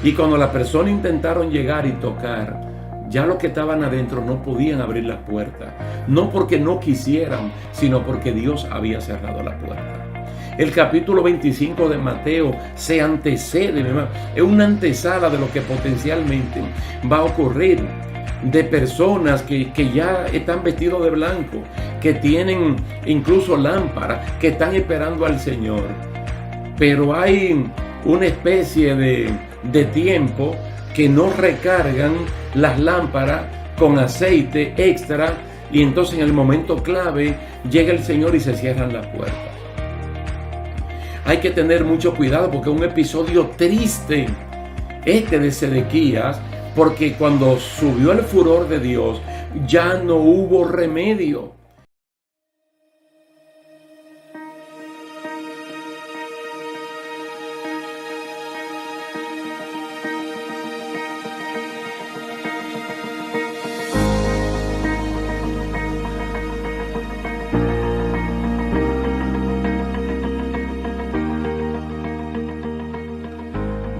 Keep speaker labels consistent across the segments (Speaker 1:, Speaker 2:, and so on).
Speaker 1: Y cuando las personas intentaron llegar y tocar, ya los que estaban adentro no podían abrir la puerta. No porque no quisieran, sino porque Dios había cerrado la puerta. El capítulo 25 de Mateo se antecede, mi hermano. Es una antesala de lo que potencialmente va a ocurrir. De personas que ya están vestidos de blanco, que tienen incluso lámparas, que están esperando al Señor. Pero hay una especie de tiempo que no recargan las lámparas con aceite extra, y entonces en el momento clave llega el Señor y se cierran las puertas. Hay que tener mucho cuidado porque es un episodio triste de Sedequías, porque cuando subió el furor de Dios ya no hubo remedio.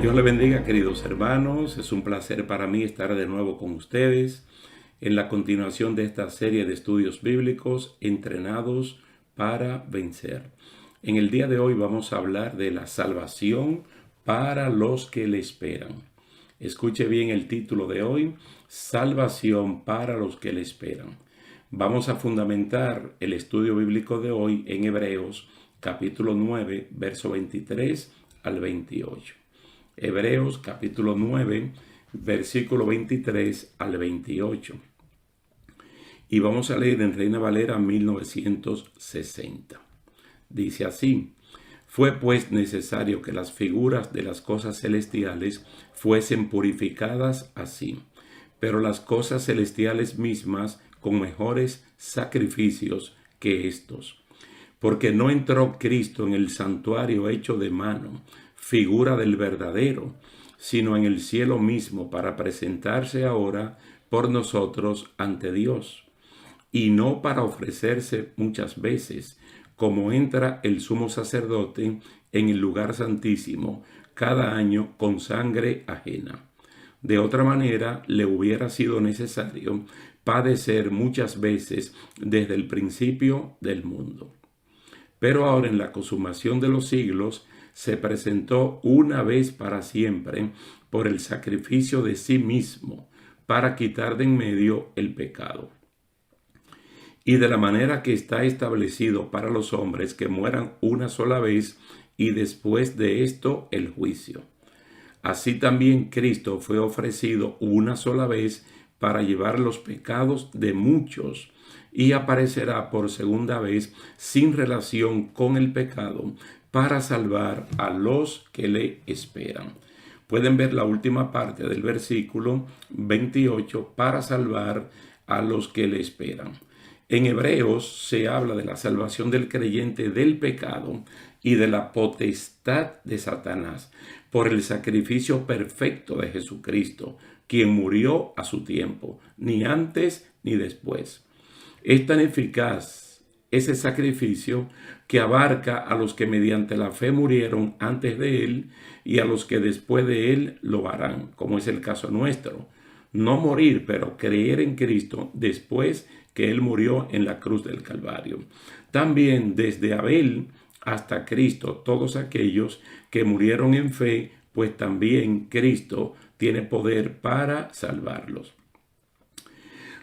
Speaker 1: Dios le bendiga, queridos hermanos. Es un placer para mí estar de nuevo con ustedes en la continuación de esta serie de estudios bíblicos entrenados para vencer. En el día de hoy vamos a hablar de la salvación para los que le esperan. Escuche bien el título de hoy: Salvación para los que le esperan. Vamos a fundamentar el estudio bíblico de hoy en Hebreos capítulo 9, verso 23 al 28. Hebreos capítulo 9, versículo 23 al 28. Y vamos a leer en Reina Valera 1960. Dice así: fue pues necesario que las figuras de las cosas celestiales fuesen purificadas así, pero las cosas celestiales mismas con mejores sacrificios que estos. Porque no entró Cristo en el santuario hecho de mano, figura del verdadero, sino en el cielo mismo, para presentarse ahora por nosotros ante Dios, y no para ofrecerse muchas veces, como entra el sumo sacerdote en el lugar santísimo cada año con sangre ajena. De otra manera, le hubiera sido necesario padecer muchas veces desde el principio del mundo. Pero ahora, en la consumación de los siglos, se presentó una vez para siempre por el sacrificio de sí mismo para quitar de en medio el pecado. Y de la manera que está establecido para los hombres que mueran una sola vez y después de esto el juicio. Así también Cristo fue ofrecido una sola vez para llevar los pecados de muchos, y aparecerá por segunda vez sin relación con el pecado para salvar a los que le esperan. Pueden ver la última parte del versículo 28, para salvar a los que le esperan. En Hebreos se habla de la salvación del creyente del pecado y de la potestad de Satanás por el sacrificio perfecto de Jesucristo, quien murió a su tiempo, ni antes ni después. Es tan eficaz ese sacrificio que abarca a los que mediante la fe murieron antes de él y a los que después de él lo harán, como es el caso nuestro. No morir, pero creer en Cristo después que él murió en la cruz del Calvario. También desde Abel hasta Cristo, todos aquellos que murieron en fe, pues también Cristo tiene poder para salvarlos.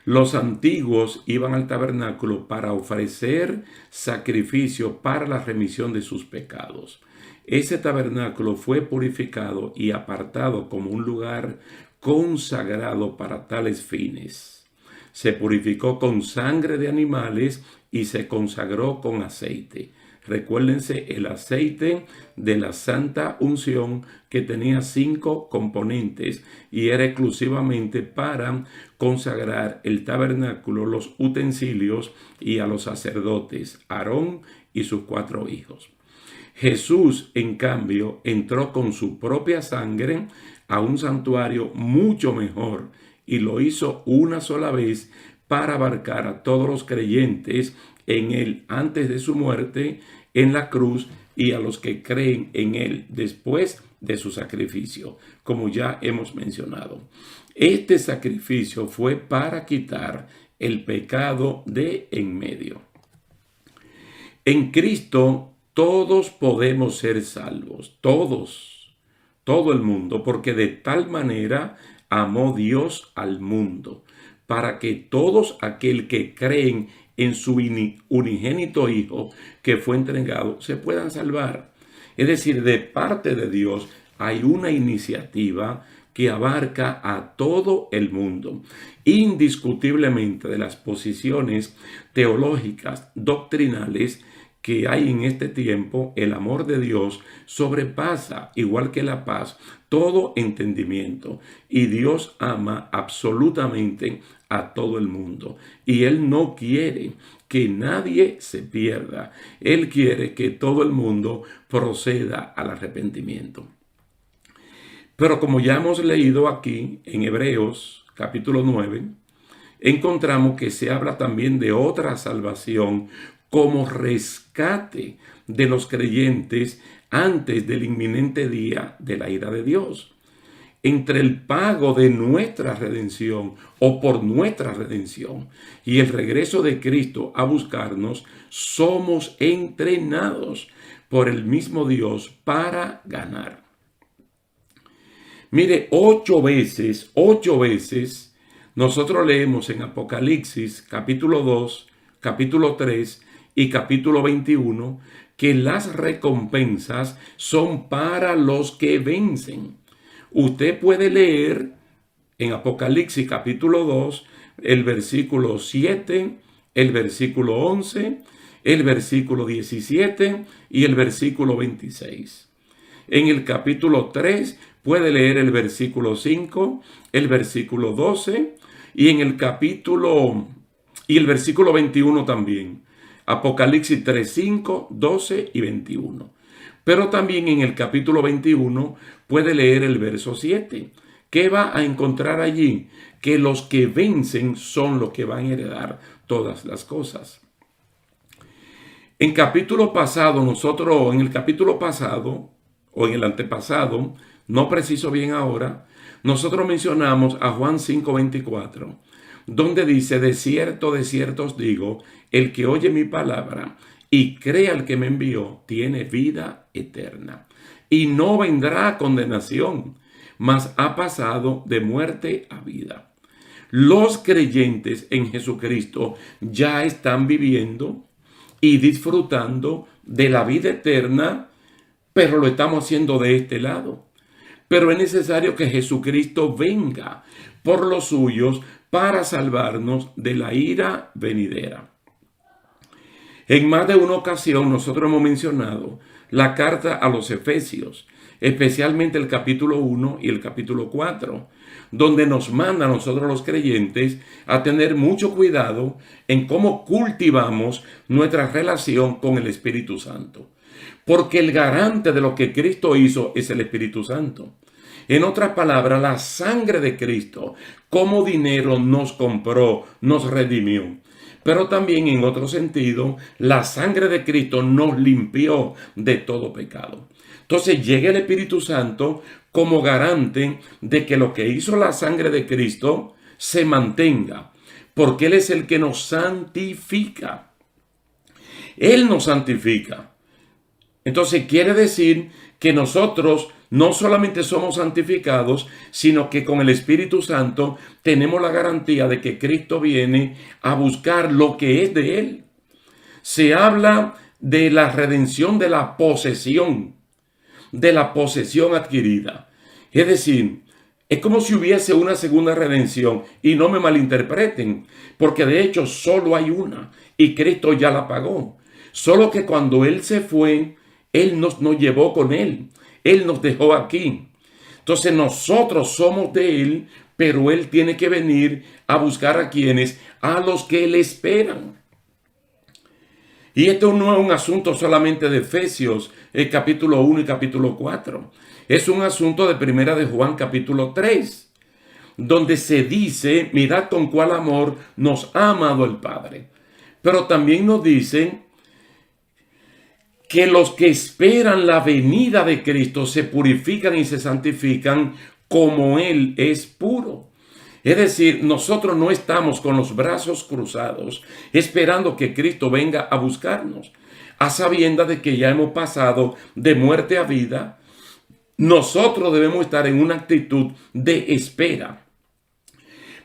Speaker 1: Los antiguos iban al tabernáculo para ofrecer sacrificio para la remisión de sus pecados. Ese tabernáculo fue purificado y apartado como un lugar consagrado para tales fines. Se purificó con sangre de animales y se consagró con aceite. Recuérdense el aceite de la santa unción, que tenía 5 componentes y era exclusivamente para consagrar el tabernáculo, los utensilios y a los sacerdotes, Aarón y sus 4 hijos. Jesús, en cambio, entró con su propia sangre a un santuario mucho mejor y lo hizo una sola vez para abarcar a todos los creyentes en él antes de su muerte en la cruz y a los que creen en Él después de su sacrificio, como ya hemos mencionado. Este sacrificio fue para quitar el pecado de en medio. En Cristo todos podemos ser salvos, todos, todo el mundo, porque de tal manera amó Dios al mundo, para que todos aquel que creen en su unigénito Hijo que fue entregado se puedan salvar. Es decir, de parte de Dios hay una iniciativa que abarca a todo el mundo. Indiscutiblemente, de las posiciones teológicas, doctrinales que hay en este tiempo, el amor de Dios sobrepasa, igual que la paz, todo entendimiento. Y Dios ama absolutamente a todo el mundo. Y Él no quiere que nadie se pierda. Él quiere que todo el mundo proceda al arrepentimiento. Pero como ya hemos leído aquí en Hebreos capítulo 9, encontramos que se habla también de otra salvación como rescate de los creyentes antes del inminente día de la ira de Dios. Entre el pago de nuestra redención o por nuestra redención y el regreso de Cristo a buscarnos, somos entrenados por el mismo Dios para ganar. Mire, 8 veces, nosotros leemos en Apocalipsis capítulo 2, capítulo 3 y capítulo 21 que las recompensas son para los que vencen. Usted puede leer en Apocalipsis capítulo 2 el versículo 7, el versículo 11, el versículo 17 y el versículo 26. En el capítulo 3 puede leer el versículo 5, el versículo 12 y en el versículo 21 también. Apocalipsis 3, 5, 12 y 21. Pero también en el capítulo 21 puede leer el verso 7. ¿Qué va a encontrar allí? Que los que vencen son los que van a heredar todas las cosas. En el capítulo pasado o en el antepasado, no preciso bien ahora, nosotros mencionamos a Juan 5:24, donde dice: de cierto os digo, el que oye mi palabra y cree al que me envió, tiene vida eterna, y no vendrá a condenación, mas ha pasado de muerte a vida. Los creyentes en Jesucristo ya están viviendo y disfrutando de la vida eterna, pero lo estamos haciendo de este lado. Pero es necesario que Jesucristo venga por los suyos para salvarnos de la ira venidera. En más de una ocasión nosotros hemos mencionado la carta a los Efesios, especialmente el capítulo 1 y el capítulo 4, donde nos manda a nosotros los creyentes a tener mucho cuidado en cómo cultivamos nuestra relación con el Espíritu Santo. Porque el garante de lo que Cristo hizo es el Espíritu Santo. En otras palabras, la sangre de Cristo como dinero nos compró, nos redimió. Pero también en otro sentido, la sangre de Cristo nos limpió de todo pecado. Entonces llega el Espíritu Santo como garante de que lo que hizo la sangre de Cristo se mantenga, porque Él es el que nos santifica. Él nos santifica. Entonces quiere decir que nosotros no solamente somos santificados, sino que con el Espíritu Santo tenemos la garantía de que Cristo viene a buscar lo que es de Él. Se habla de la redención de la posesión adquirida. Es decir, es como si hubiese una segunda redención, y no me malinterpreten, porque de hecho solo hay una y Cristo ya la pagó. Solo que cuando Él se fue, Él nos llevó con Él. Él nos dejó aquí. Entonces nosotros somos de Él, pero Él tiene que venir a buscar a quienes, a los que le esperan. Y esto no es un asunto solamente de Efesios, el capítulo 1 y capítulo 4. Es un asunto de Primera de Juan, capítulo 3, donde se dice: mirad con cuál amor nos ha amado el Padre. Pero también nos dice que los que esperan la venida de Cristo se purifican y se santifican como Él es puro. Es decir, nosotros no estamos con los brazos cruzados esperando que Cristo venga a buscarnos. A sabiendas de que ya hemos pasado de muerte a vida, nosotros debemos estar en una actitud de espera.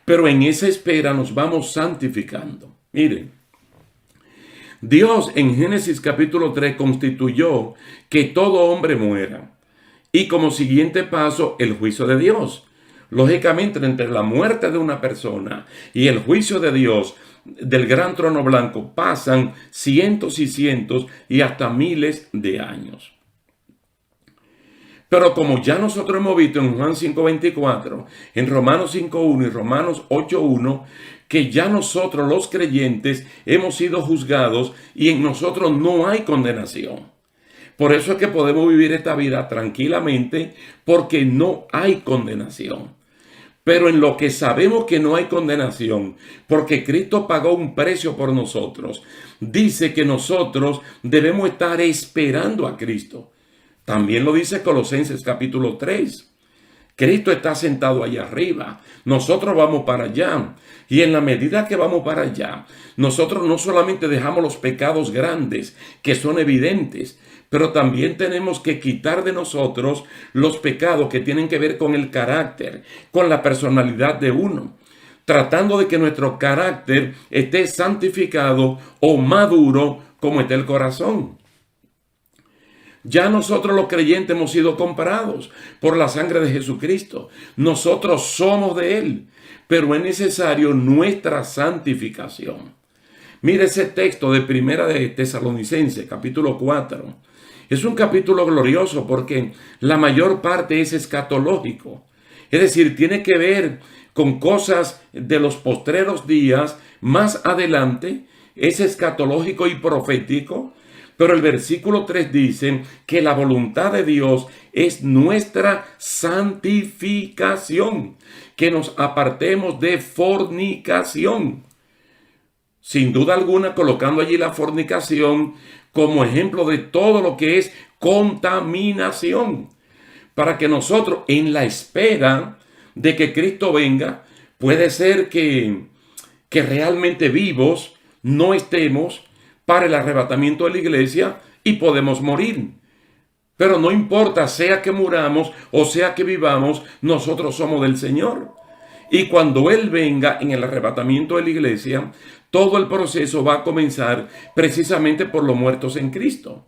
Speaker 1: Pero en esa espera nos vamos santificando. Miren, Dios en Génesis capítulo 3 constituyó que todo hombre muera. Y como siguiente paso, el juicio de Dios. Lógicamente, entre la muerte de una persona y el juicio de Dios del gran trono blanco pasan cientos y cientos y hasta miles de años. Pero como ya nosotros hemos visto en Juan 5:24, en Romanos 5:1 y Romanos 8:1, que ya nosotros los creyentes hemos sido juzgados y en nosotros no hay condenación. Por eso es que podemos vivir esta vida tranquilamente, porque no hay condenación. Pero en lo que sabemos que no hay condenación, porque Cristo pagó un precio por nosotros, dice que nosotros debemos estar esperando a Cristo. También lo dice Colosenses capítulo 3. Cristo está sentado allá arriba. Nosotros vamos para allá. Y en la medida que vamos para allá, nosotros no solamente dejamos los pecados grandes, que son evidentes, pero también tenemos que quitar de nosotros los pecados que tienen que ver con el carácter, con la personalidad de uno, tratando de que nuestro carácter esté santificado o maduro como está el corazón. Ya nosotros los creyentes hemos sido comprados por la sangre de Jesucristo. Nosotros somos de Él, pero es necesario nuestra santificación. Mire ese texto de Primera de Tesalonicenses, capítulo 4. Es un capítulo glorioso porque la mayor parte es escatológico. Es decir, tiene que ver con cosas de los postreros días más adelante. Es escatológico y profético. Pero el versículo 3 dice que la voluntad de Dios es nuestra santificación, que nos apartemos de fornicación. Sin duda alguna, colocando allí la fornicación como ejemplo de todo lo que es contaminación, para que nosotros, en la espera de que Cristo venga, puede ser que realmente vivos no estemos para el arrebatamiento de la iglesia y podemos morir. Pero no importa, sea que muramos o sea que vivamos, nosotros somos del Señor. Y cuando Él venga en el arrebatamiento de la iglesia, todo el proceso va a comenzar precisamente por los muertos en Cristo.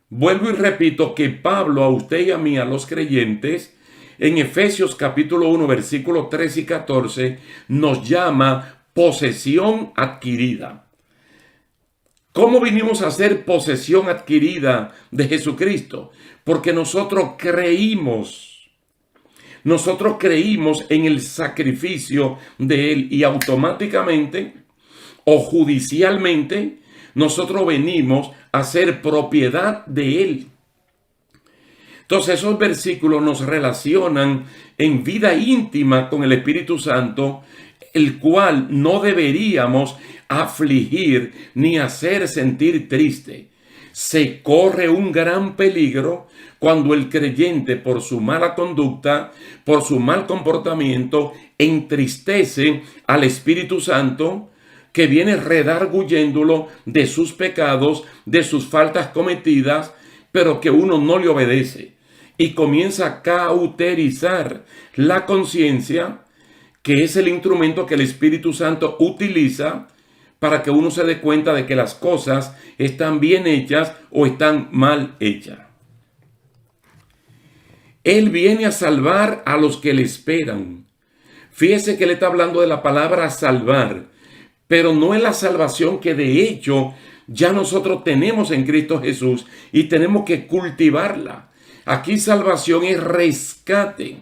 Speaker 1: Vuelvo y repito que Pablo, a usted y a mí, a los creyentes, en Efesios capítulo 1, versículos 13 y 14, nos llama posesión adquirida. ¿Cómo vinimos a ser posesión adquirida de Jesucristo? Porque nosotros creímos en el sacrificio de Él y automáticamente o judicialmente nosotros venimos a ser propiedad de Él. Entonces esos versículos nos relacionan en vida íntima con el Espíritu Santo, el cual no deberíamos afligir ni hacer sentir triste. Se corre un gran peligro cuando el creyente, por su mala conducta, por su mal comportamiento, entristece al Espíritu Santo, que viene redarguyéndolo de sus pecados, de sus faltas cometidas, pero que uno no le obedece y comienza a cauterizar la conciencia, que es el instrumento que el Espíritu Santo utiliza para que uno se dé cuenta de que las cosas están bien hechas o están mal hechas. Él viene a salvar a los que le esperan. Fíjese que le está hablando de la palabra salvar, pero no es la salvación que de hecho ya nosotros tenemos en Cristo Jesús y tenemos que cultivarla. Aquí salvación es rescate.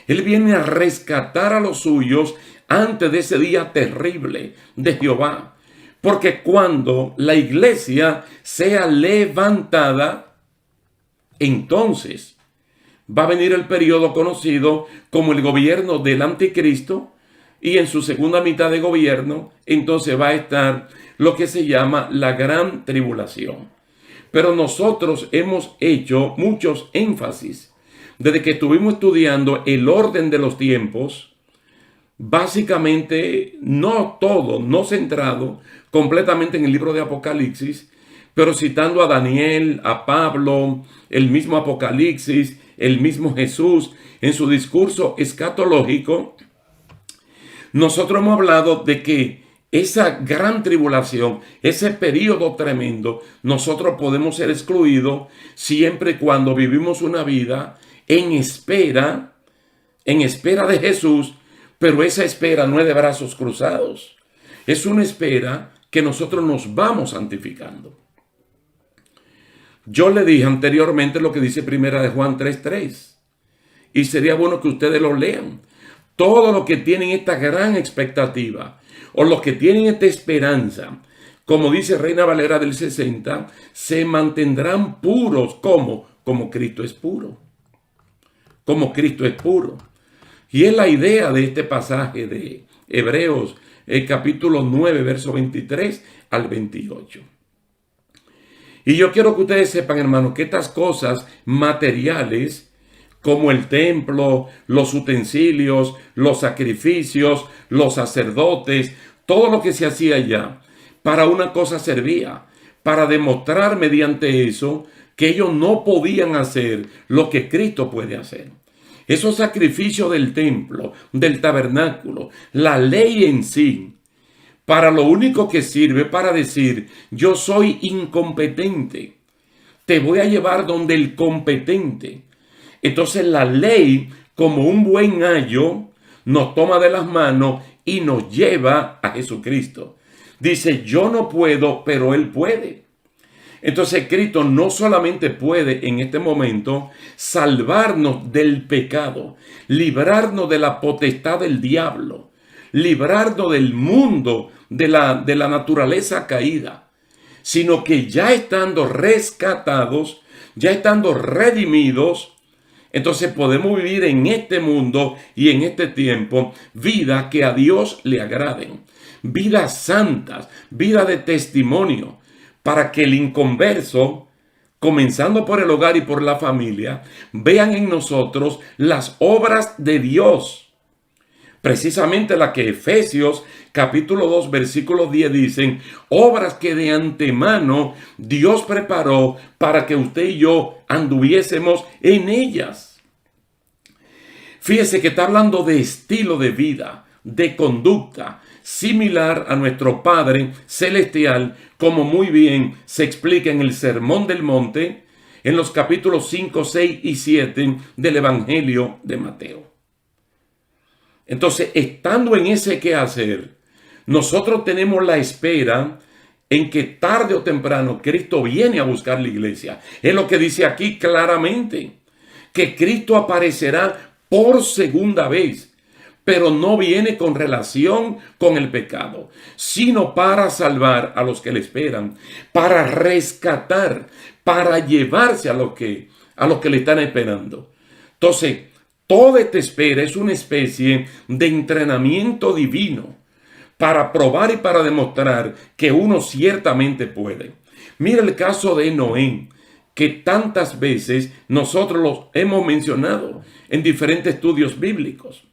Speaker 1: Él viene a rescatar a los suyos antes de ese día terrible de Jehová. Porque cuando la iglesia sea levantada, entonces va a venir el periodo conocido como el gobierno del anticristo, y en su segunda mitad de gobierno, entonces va a estar lo que se llama la gran tribulación. Pero nosotros hemos hecho muchos énfasis desde que estuvimos estudiando el orden de los tiempos, básicamente no todo, no centrado completamente en el libro de Apocalipsis, pero citando a Daniel, a Pablo, el mismo Apocalipsis, el mismo Jesús en su discurso escatológico. Nosotros hemos hablado de que esa gran tribulación, ese periodo tremendo, nosotros podemos ser excluidos siempre y cuando vivimos una vida en espera de Jesús, pero esa espera no es de brazos cruzados. Es una espera que nosotros nos vamos santificando. Yo le dije anteriormente lo que dice Primera de Juan 3:3, y sería bueno que ustedes lo lean. Todos los que tienen esta gran expectativa, o los que tienen esta esperanza, como dice Reina Valera del 60, se mantendrán puros. ¿Cómo? Como Cristo es puro. Como Cristo es puro. Y es la idea de este pasaje de Hebreos, el capítulo 9, verso 23 al 28. Y yo quiero que ustedes sepan, hermanos, que estas cosas materiales, como el templo, los utensilios, los sacrificios, los sacerdotes, todo lo que se hacía allá, para una cosa servía, para demostrar mediante eso que ellos no podían hacer lo que Cristo puede hacer. Esos sacrificios del templo, del tabernáculo, la ley en sí, para lo único que sirve para decir, yo soy incompetente, te voy a llevar donde el competente. Entonces la ley, como un buen ayo, nos toma de las manos y nos lleva a Jesucristo. Dice, yo no puedo, pero Él puede. Entonces Cristo no solamente puede en este momento salvarnos del pecado, librarnos de la potestad del diablo, librarnos del mundo, de la naturaleza caída, sino que ya estando rescatados, ya estando redimidos, entonces podemos vivir en este mundo y en este tiempo vidas que a Dios le agraden, vidas santas, vidas de testimonio, para que el inconverso, comenzando por el hogar y por la familia, vean en nosotros las obras de Dios. Precisamente la que Efesios capítulo 2 versículo 10 dicen, obras que de antemano Dios preparó para que usted y yo anduviésemos en ellas. Fíjese que está hablando de estilo de vida, de conducta, similar a nuestro Padre Celestial, como muy bien se explica en el Sermón del Monte, en los capítulos 5, 6 y 7 del Evangelio de Mateo. Entonces, estando en ese quehacer, nosotros tenemos la espera en que tarde o temprano Cristo viene a buscar la iglesia. Es lo que dice aquí claramente, que Cristo aparecerá por segunda vez, pero no viene con relación con el pecado, sino para salvar a los que le esperan, para rescatar, para llevarse a los que le están esperando. Entonces, toda esta espera es una especie de entrenamiento divino para probar y para demostrar que uno ciertamente puede. Mira el caso de Noé, que tantas veces nosotros lo hemos mencionado en diferentes estudios bíblicos.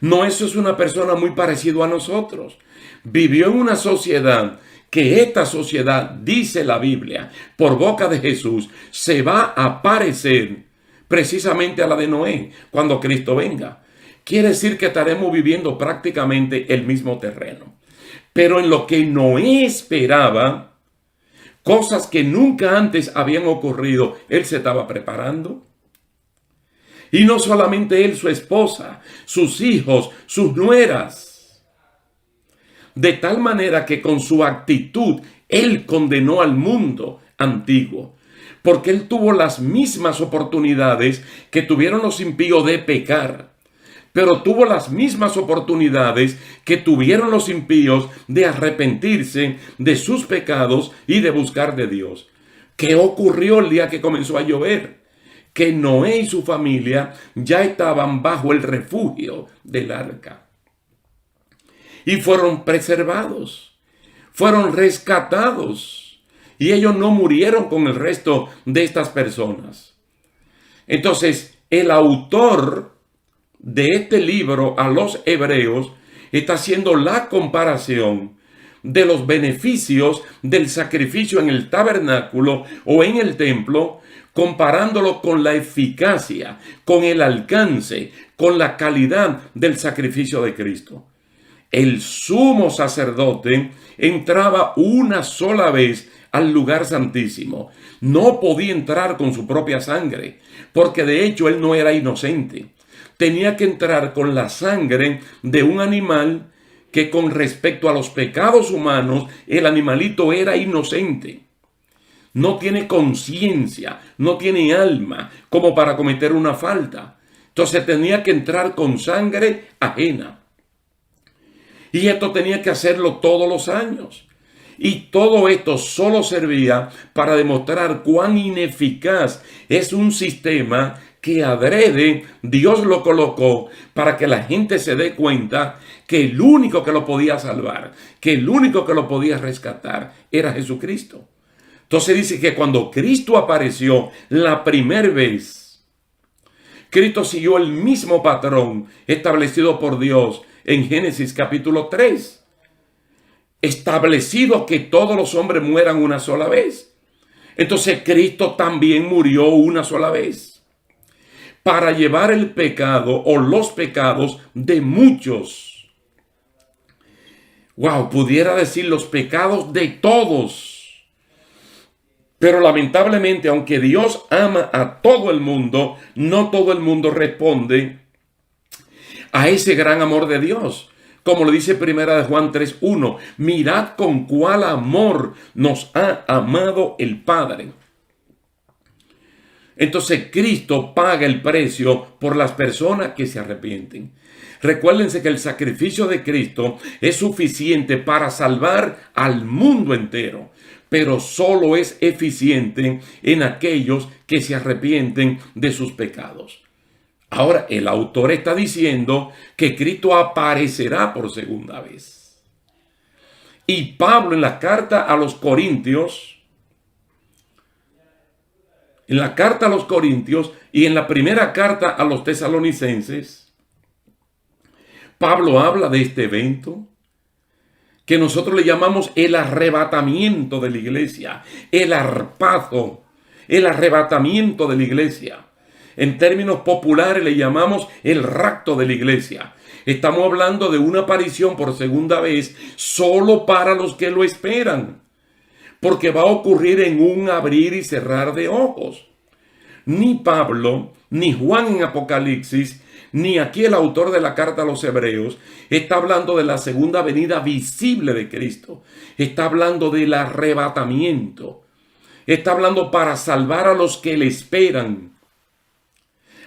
Speaker 1: Noé es una persona muy parecida a nosotros. Vivió en una sociedad que esta sociedad, dice la Biblia, por boca de Jesús, se va a parecer precisamente a la de Noé cuando Cristo venga. Quiere decir que estaremos viviendo prácticamente el mismo terreno. Pero en lo que Noé esperaba, cosas que nunca antes habían ocurrido, él se estaba preparando. Y no solamente él, su esposa, sus hijos, sus nueras. De tal manera que con su actitud, él condenó al mundo antiguo. Porque él tuvo las mismas oportunidades que tuvieron los impíos de pecar. Pero tuvo las mismas oportunidades que tuvieron los impíos de arrepentirse de sus pecados y de buscar de Dios. ¿Qué ocurrió el día que comenzó a llover? Que Noé y su familia ya estaban bajo el refugio del arca. Y fueron preservados, fueron rescatados. Y ellos no murieron con el resto de estas personas. Entonces, el autor de este libro a los hebreos está haciendo la comparación de los beneficios del sacrificio en el tabernáculo o en el templo, comparándolo con la eficacia, con el alcance, con la calidad del sacrificio de Cristo. El sumo sacerdote entraba una sola vez al lugar santísimo. No podía entrar con su propia sangre, porque de hecho él no era inocente. Tenía que entrar con la sangre de un animal que, con respecto a los pecados humanos, el animalito era inocente. No tiene conciencia, no tiene alma como para cometer una falta. Entonces tenía que entrar con sangre ajena. Y esto tenía que hacerlo todos los años. Y todo esto solo servía para demostrar cuán ineficaz es un sistema que adrede Dios lo colocó para que la gente se dé cuenta que el único que lo podía salvar, que el único que lo podía rescatar era Jesucristo. Entonces dice que cuando Cristo apareció la primera vez, Cristo siguió el mismo patrón establecido por Dios en Génesis capítulo 3. Establecido que todos los hombres mueran una sola vez. Entonces Cristo también murió una sola vez para llevar el pecado o los pecados de muchos. Wow, pudiera decir los pecados de todos. Pero lamentablemente, aunque Dios ama a todo el mundo, no todo el mundo responde a ese gran amor de Dios. Como lo dice Primera de Juan 3:1, mirad con cuál amor nos ha amado el Padre. Entonces Cristo paga el precio por las personas que se arrepienten. Recuérdense que el sacrificio de Cristo es suficiente para salvar al mundo entero, pero solo es eficiente en aquellos que se arrepienten de sus pecados. Ahora, el autor está diciendo que Cristo aparecerá por segunda vez. Y Pablo en la carta a los Corintios, y en la primera carta a los Tesalonicenses, Pablo habla de este evento que nosotros le llamamos el arrebatamiento de la iglesia, el arpazo, el arrebatamiento de la iglesia. En términos populares le llamamos el rapto de la iglesia. Estamos hablando de una aparición por segunda vez solo para los que lo esperan, porque va a ocurrir en un abrir y cerrar de ojos. Ni Pablo, ni Juan en Apocalipsis, ni aquí el autor de la carta a los Hebreos está hablando de la segunda venida visible de Cristo. Está hablando del arrebatamiento. Está hablando para salvar a los que le esperan.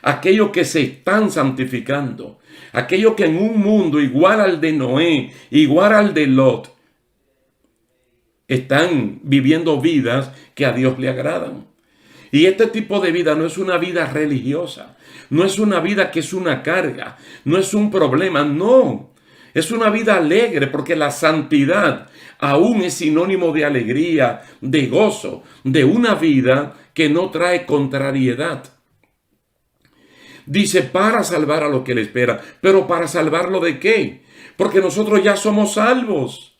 Speaker 1: Aquellos que se están santificando, aquellos que en un mundo igual al de Noé, igual al de Lot, están viviendo vidas que a Dios le agradan. Y este tipo de vida no es una vida religiosa, no es una vida que es una carga, no es un problema, no. Es una vida alegre porque la santidad aún es sinónimo de alegría, de gozo, de una vida que no trae contrariedad. Dice para salvar a los que le esperan. ¿Pero para salvarlo de qué? Porque nosotros ya somos salvos.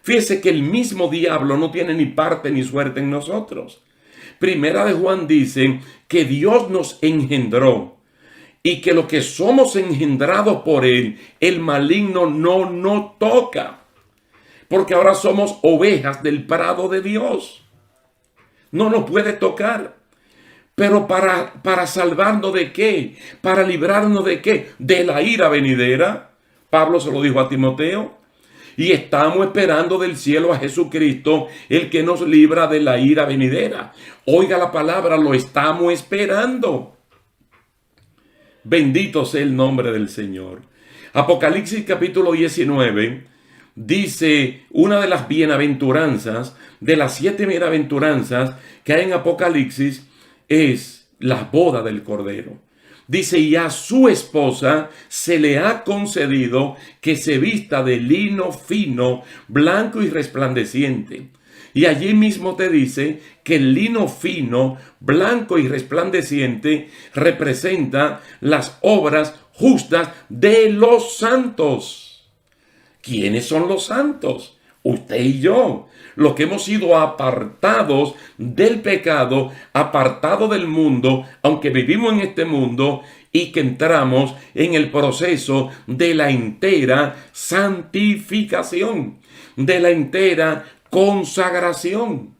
Speaker 1: Fíjese que el mismo diablo no tiene ni parte ni suerte en nosotros. Primera de Juan dice que Dios nos engendró y que lo que somos engendrados por Él, el maligno no nos toca. Porque ahora somos ovejas del prado de Dios. No nos puede tocar. Pero para salvarnos ¿de qué? ¿Para librarnos de qué? De la ira venidera. Pablo se lo dijo a Timoteo. Y estamos esperando del cielo a Jesucristo, el que nos libra de la ira venidera. Oiga la palabra, lo estamos esperando. Bendito sea el nombre del Señor. Apocalipsis capítulo 19 dice una de las bienaventuranzas, de las 7 bienaventuranzas que hay en Apocalipsis, es la boda del Cordero. Dice, y a su esposa se le ha concedido que se vista de lino fino, blanco y resplandeciente, Y allí mismo te dice que el lino fino, blanco y resplandeciente representa las obras justas de los santos. ¿Quiénes son los santos? Usted y yo, los que hemos sido apartados del pecado, apartados del mundo, aunque vivimos en este mundo, y que entramos en el proceso de la entera santificación, de la entera consagración.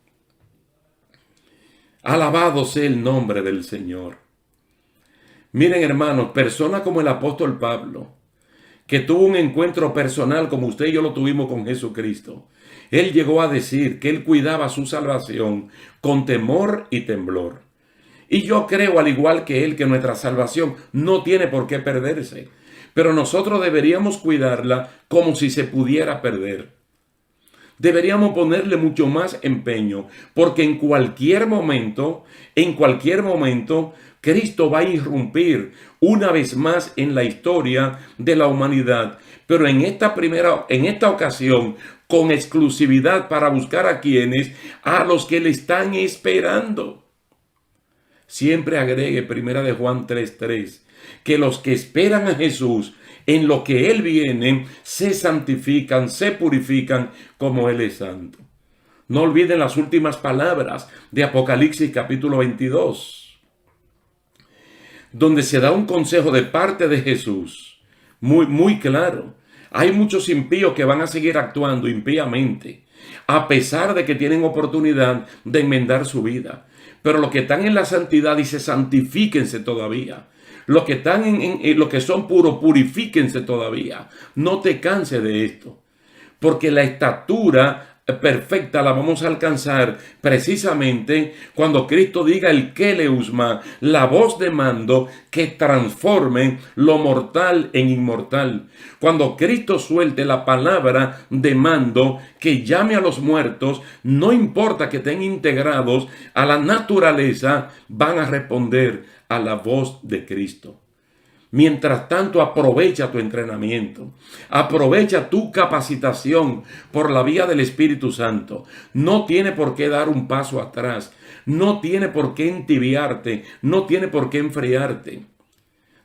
Speaker 1: Alabado sea el nombre del Señor. Miren, hermanos, personas como el apóstol Pablo, que tuvo un encuentro personal como usted y yo lo tuvimos con Jesucristo. Él llegó a decir que él cuidaba su salvación con temor y temblor. Y yo creo, al igual que él, que nuestra salvación no tiene por qué perderse. Pero nosotros deberíamos cuidarla como si se pudiera perder. Deberíamos ponerle mucho más empeño, porque en cualquier momento, Cristo va a irrumpir una vez más en la historia de la humanidad. Pero en esta ocasión, con exclusividad para buscar a los que le están esperando. Siempre agregue 1 Juan 3:3, que los que esperan a Jesús, en lo que Él viene, se santifican, se purifican como Él es santo. No olviden las últimas palabras de Apocalipsis capítulo 22, donde se da un consejo de parte de Jesús, muy claro. Hay muchos impíos que van a seguir actuando impíamente, a pesar de que tienen oportunidad de enmendar su vida. Pero los que están en la santidad, dice, santifíquense todavía. Los que están los que son puros, purifíquense todavía. No te canses de esto, porque la estatura perfecta la vamos a alcanzar precisamente cuando Cristo diga el Keleusma, la voz de mando que transforme lo mortal en inmortal. Cuando Cristo suelte la palabra de mando que llame a los muertos, no importa que estén integrados a la naturaleza, van a responder a la voz de Cristo. Mientras tanto, aprovecha tu entrenamiento, aprovecha tu capacitación por la vía del Espíritu Santo. No tiene por qué dar un paso atrás, no tiene por qué entibiarte, no tiene por qué enfriarte,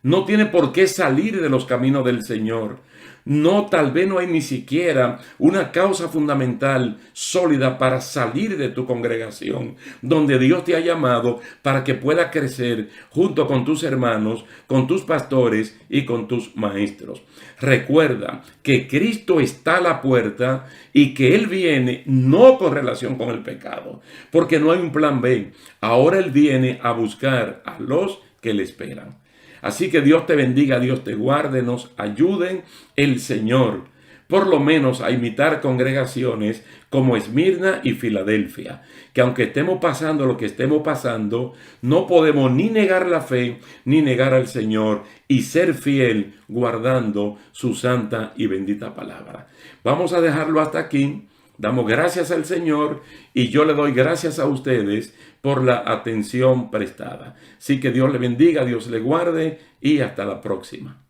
Speaker 1: no tiene por qué salir de los caminos del Señor. No, tal vez no hay ni siquiera una causa fundamental sólida para salir de tu congregación, donde Dios te ha llamado para que puedas crecer junto con tus hermanos, con tus pastores y con tus maestros. Recuerda que Cristo está a la puerta y que Él viene no con relación con el pecado, porque no hay un plan B. Ahora Él viene a buscar a los que le esperan. Así que Dios te bendiga, Dios te guarde, nos ayude el Señor, por lo menos a imitar congregaciones como Esmirna y Filadelfia, que aunque estemos pasando lo que estemos pasando, no podemos ni negar la fe, ni negar al Señor y ser fiel guardando su santa y bendita palabra. Vamos a dejarlo hasta aquí. Damos gracias al Señor y yo le doy gracias a ustedes por la atención prestada. Así que Dios le bendiga, Dios le guarde y hasta la próxima.